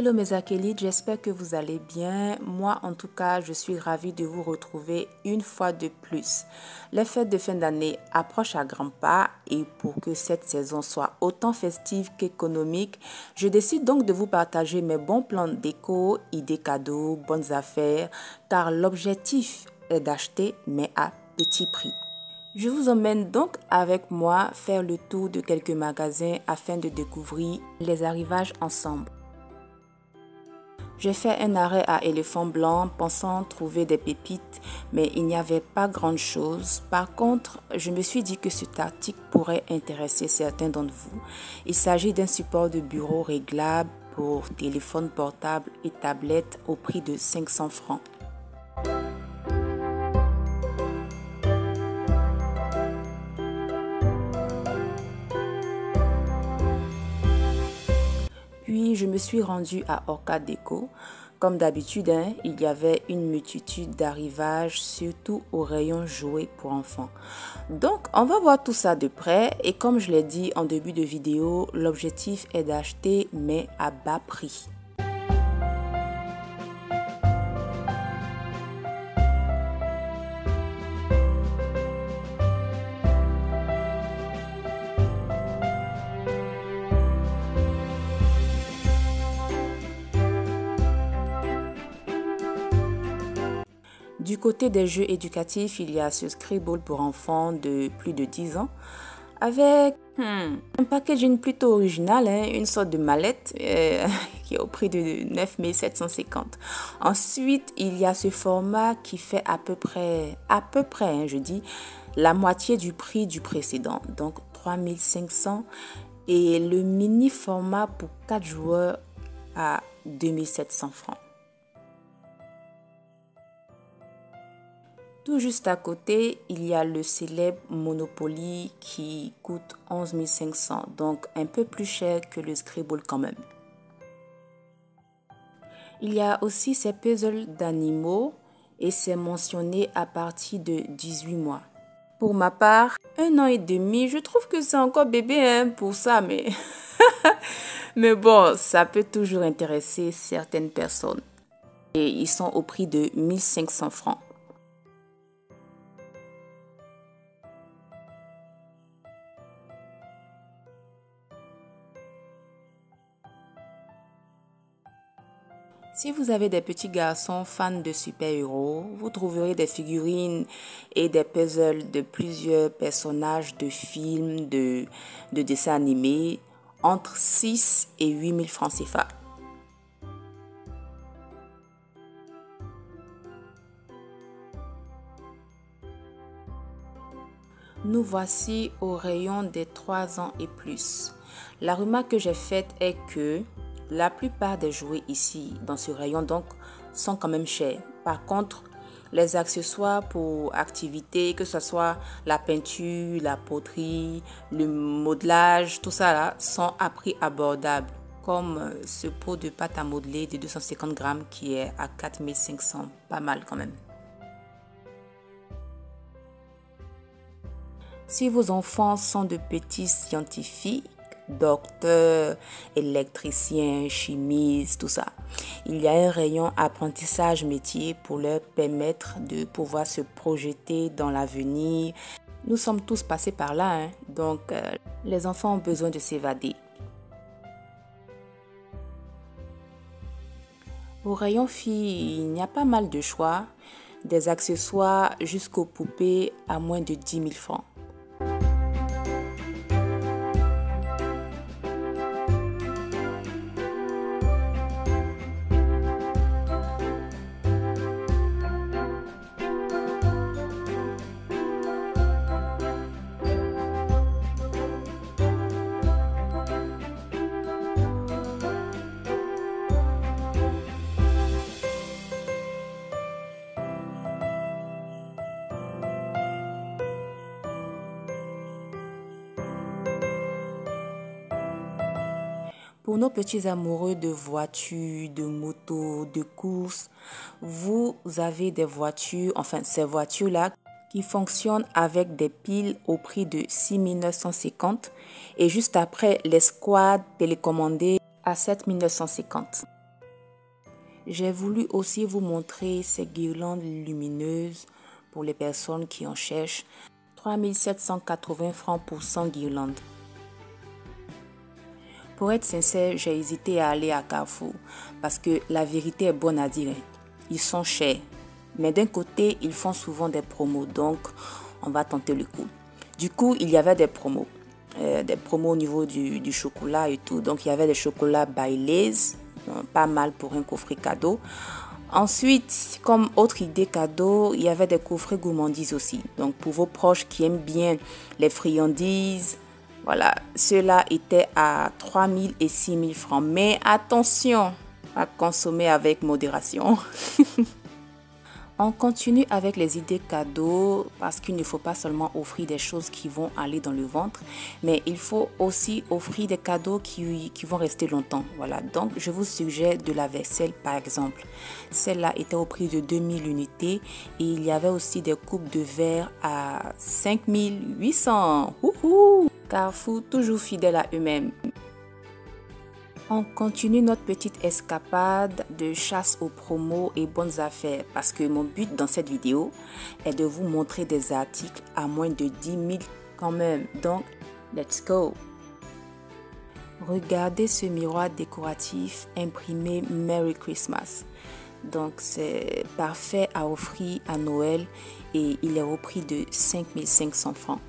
Hello mes acolytes, j'espère que vous allez bien. Moi en tout cas, je suis ravie de vous retrouver une fois de plus. Les fêtes de fin d'année approchent à grands pas et pour que cette saison soit autant festive qu'économique, je décide donc de vous partager mes bons plans déco, idées cadeaux, bonnes affaires, car l'objectif est d'acheter mais à petit prix. Je vous emmène donc avec moi faire le tour de quelques magasins afin de découvrir les arrivages ensemble. J'ai fait un arrêt à Éléphant Blanc pensant trouver des pépites, mais il n'y avait pas grand-chose. Par contre, je me suis dit que cet article pourrait intéresser certains d'entre vous. Il s'agit d'un support de bureau réglable pour téléphone portable et tablette au prix de 500 francs. Puis, je me suis rendue à Orca Déco. Comme d'habitude, il y avait une multitude d'arrivages, surtout au rayon jouets pour enfants. Donc, on va voir tout ça de près. Et comme je l'ai dit en début de vidéo, l'objectif est d'acheter, mais à bas prix. Du côté des jeux éducatifs, il y a ce Scribble pour enfants de plus de 10 ans avec un packaging plutôt original, une sorte de mallette qui est au prix de 9 750. Ensuite, il y a ce format qui fait à peu près, je dis, la moitié du prix du précédent, donc 3 500 et le mini format pour 4 joueurs à 2 700 francs. Tout juste à côté, il y a le célèbre Monopoly qui coûte 11 500, donc un peu plus cher que le Scribble quand même. Il y a aussi ces puzzles d'animaux et c'est mentionné à partir de 18 mois. Pour ma part, 1 an et demi, je trouve que c'est encore bébé pour ça, mais... mais bon, ça peut toujours intéresser certaines personnes. Et ils sont au prix de 1500 francs. Si vous avez des petits garçons fans de super-héros, vous trouverez des figurines et des puzzles de plusieurs personnages de films, de dessins animés entre 6 et 8 000 francs CFA. Nous voici au rayon des 3 ans et plus. La remarque que j'ai faite est que la plupart des jouets ici, dans ce rayon, donc, sont quand même chers. Par contre, les accessoires pour activités, que ce soit la peinture, la poterie, le modelage, tout ça là, sont à prix abordable. Comme ce pot de pâte à modeler de 250 grammes qui est à 4 500. Pas mal quand même. Si vos enfants sont de petits scientifiques, docteurs, électriciens, chimistes, tout ça, il y a un rayon apprentissage métier pour leur permettre de pouvoir se projeter dans l'avenir. Nous sommes tous passés par là, donc les enfants ont besoin de s'évader. Au rayon filles, il y a pas mal de choix, des accessoires jusqu'aux poupées à moins de 10 000 francs. Pour nos petits amoureux de voitures, de motos, de courses, vous avez des voitures, enfin ces voitures-là, qui fonctionnent avec des piles au prix de 6 950 et juste après les squads télécommandés à 7 950. J'ai voulu aussi vous montrer ces guirlandes lumineuses pour les personnes qui en cherchent. 3780 francs pour 100 guirlandes. Pour être sincère, j'ai hésité à aller à Carrefour parce que la vérité est bonne à dire. Ils sont chers. Mais d'un côté, ils font souvent des promos, donc on va tenter le coup. Du coup, il y avait des promos. Des promos au niveau du chocolat et tout. Donc, il y avait des chocolats Baileys, pas mal pour un coffret cadeau. Ensuite, comme autre idée cadeau, il y avait des coffrets gourmandises aussi. Donc, pour vos proches qui aiment bien les friandises, voilà, ceux-là étaient à 3 000 et 6 000 francs. Mais attention à consommer avec modération. On continue avec les idées cadeaux parce qu'il ne faut pas seulement offrir des choses qui vont aller dans le ventre, mais il faut aussi offrir des cadeaux qui vont rester longtemps. Voilà, donc je vous suggère de la vaisselle par exemple. Celle-là était au prix de 2000 unités et il y avait aussi des coupes de verre à 5800. Wouhou! Carrefour, toujours fidèle à eux-mêmes. On continue notre petite escapade de chasse aux promos et bonnes affaires parce que mon but dans cette vidéo est de vous montrer des articles à moins de 10 000 quand même. Donc, let's go! Regardez ce miroir décoratif imprimé Merry Christmas. Donc, c'est parfait à offrir à Noël et il est au prix de 5 500 francs.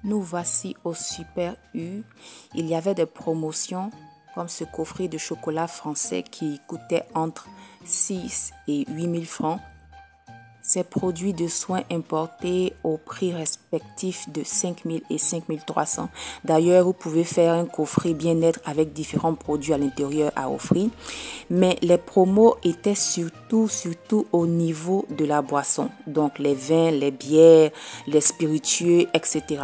Nous voici au Super U. Il y avait des promotions comme ce coffret de chocolat français qui coûtait entre 6 et 8 000 francs. Ces produits de soins importés au prix respectif de 5 000 et 5 300. D'ailleurs, vous pouvez faire un coffret bien-être avec différents produits à l'intérieur à offrir. Mais les promos étaient surtout au niveau de la boisson. Donc les vins, les bières, les spiritueux, etc.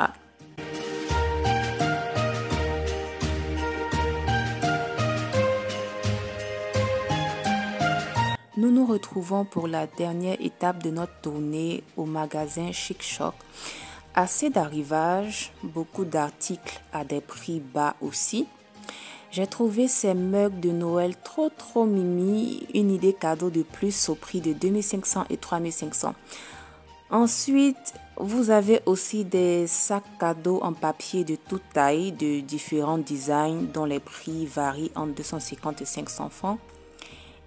Nous nous retrouvons pour la dernière étape de notre tournée au magasin Chic Choc. Assez d'arrivages, beaucoup d'articles à des prix bas aussi. J'ai trouvé ces mugs de Noël trop mimi, une idée cadeau de plus au prix de 2500 et 3500. Ensuite, vous avez aussi des sacs cadeaux en papier de toute taille, de différents designs dont les prix varient entre 250 et 500 francs.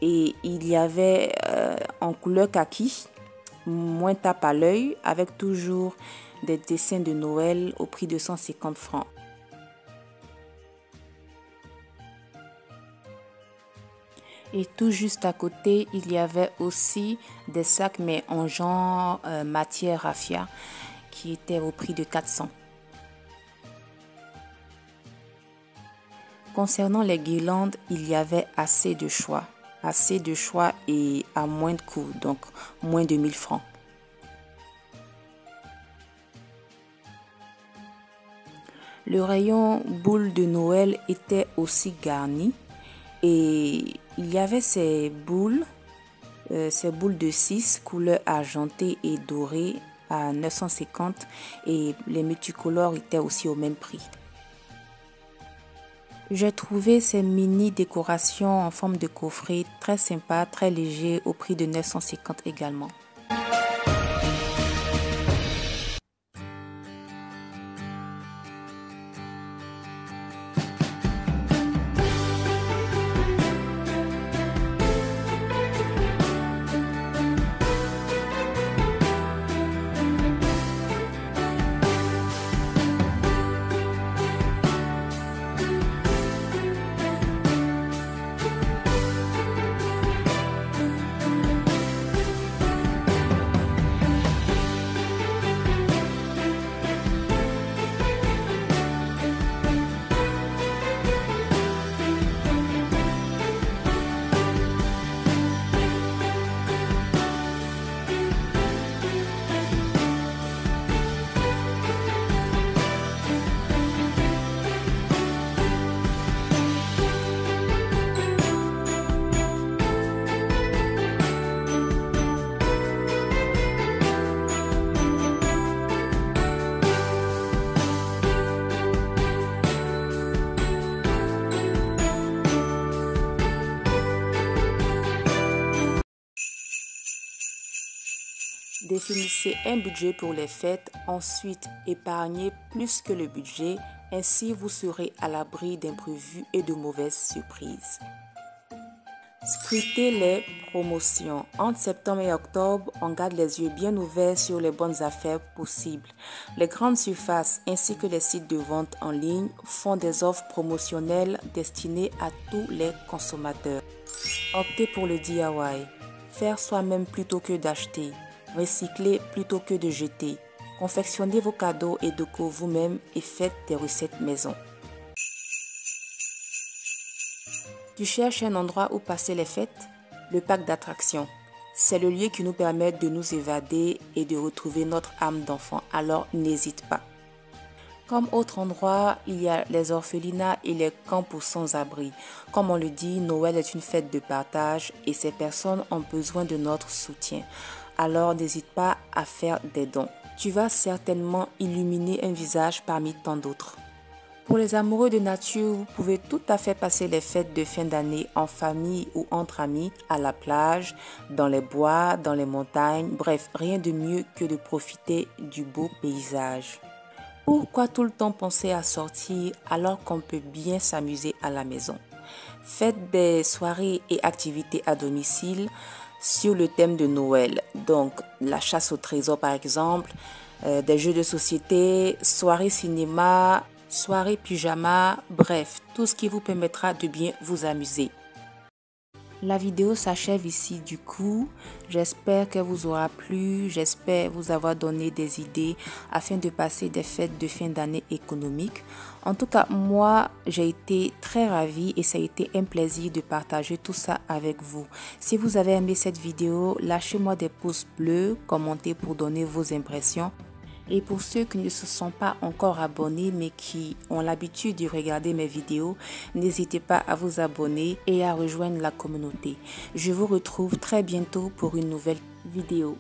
Et il y avait en couleur kaki, moins tape à l'œil, avec toujours des dessins de Noël au prix de 150 francs. Et tout juste à côté, il y avait aussi des sacs mais en genre matière raffia qui étaient au prix de 400. Concernant les guirlandes, il y avait assez de choix et à moins de coût, donc moins de 1000 francs. Le rayon boules de Noël était aussi garni et il y avait ces boules de 6 couleurs argentées et dorées à 950 et les multicolores étaient aussi au même prix. J'ai trouvé ces mini décorations en forme de coffret très sympa, très léger au prix de 950 également. Définissez un budget pour les fêtes, ensuite épargnez plus que le budget, ainsi vous serez à l'abri d'imprévus et de mauvaises surprises. Scrutez les promotions. Entre septembre et octobre, on garde les yeux bien ouverts sur les bonnes affaires possibles. Les grandes surfaces ainsi que les sites de vente en ligne font des offres promotionnelles destinées à tous les consommateurs. Optez pour le DIY. Faire soi-même plutôt que d'acheter. Recycler plutôt que de jeter. Confectionnez vos cadeaux et déco vous-même et faites des recettes maison. Tu cherches un endroit où passer les fêtes? Le parc d'attractions. C'est le lieu qui nous permet de nous évader et de retrouver notre âme d'enfant, alors n'hésite pas. Comme autre endroit, il y a les orphelinats et les camps pour sans-abri. Comme on le dit, Noël est une fête de partage et ces personnes ont besoin de notre soutien. Alors n'hésite pas à faire des dons. Tu vas certainement illuminer un visage parmi tant d'autres. Pour les amoureux de nature, vous pouvez tout à fait passer les fêtes de fin d'année en famille ou entre amis, à la plage, dans les bois, dans les montagnes, bref, rien de mieux que de profiter du beau paysage. Pourquoi tout le temps penser à sortir alors qu'on peut bien s'amuser à la maison? Faites des soirées et activités à domicile sur le thème de Noël, donc la chasse au trésor par exemple, des jeux de société, soirée cinéma, soirée pyjama, bref, tout ce qui vous permettra de bien vous amuser. La vidéo s'achève ici du coup. J'espère qu'elle vous aura plu. J'espère vous avoir donné des idées afin de passer des fêtes de fin d'année économique. En tout cas, moi, j'ai été très ravie et ça a été un plaisir de partager tout ça avec vous. Si vous avez aimé cette vidéo, lâchez-moi des pouces bleus, commentez pour donner vos impressions. Et pour ceux qui ne se sont pas encore abonnés mais qui ont l'habitude de regarder mes vidéos, n'hésitez pas à vous abonner et à rejoindre la communauté. Je vous retrouve très bientôt pour une nouvelle vidéo.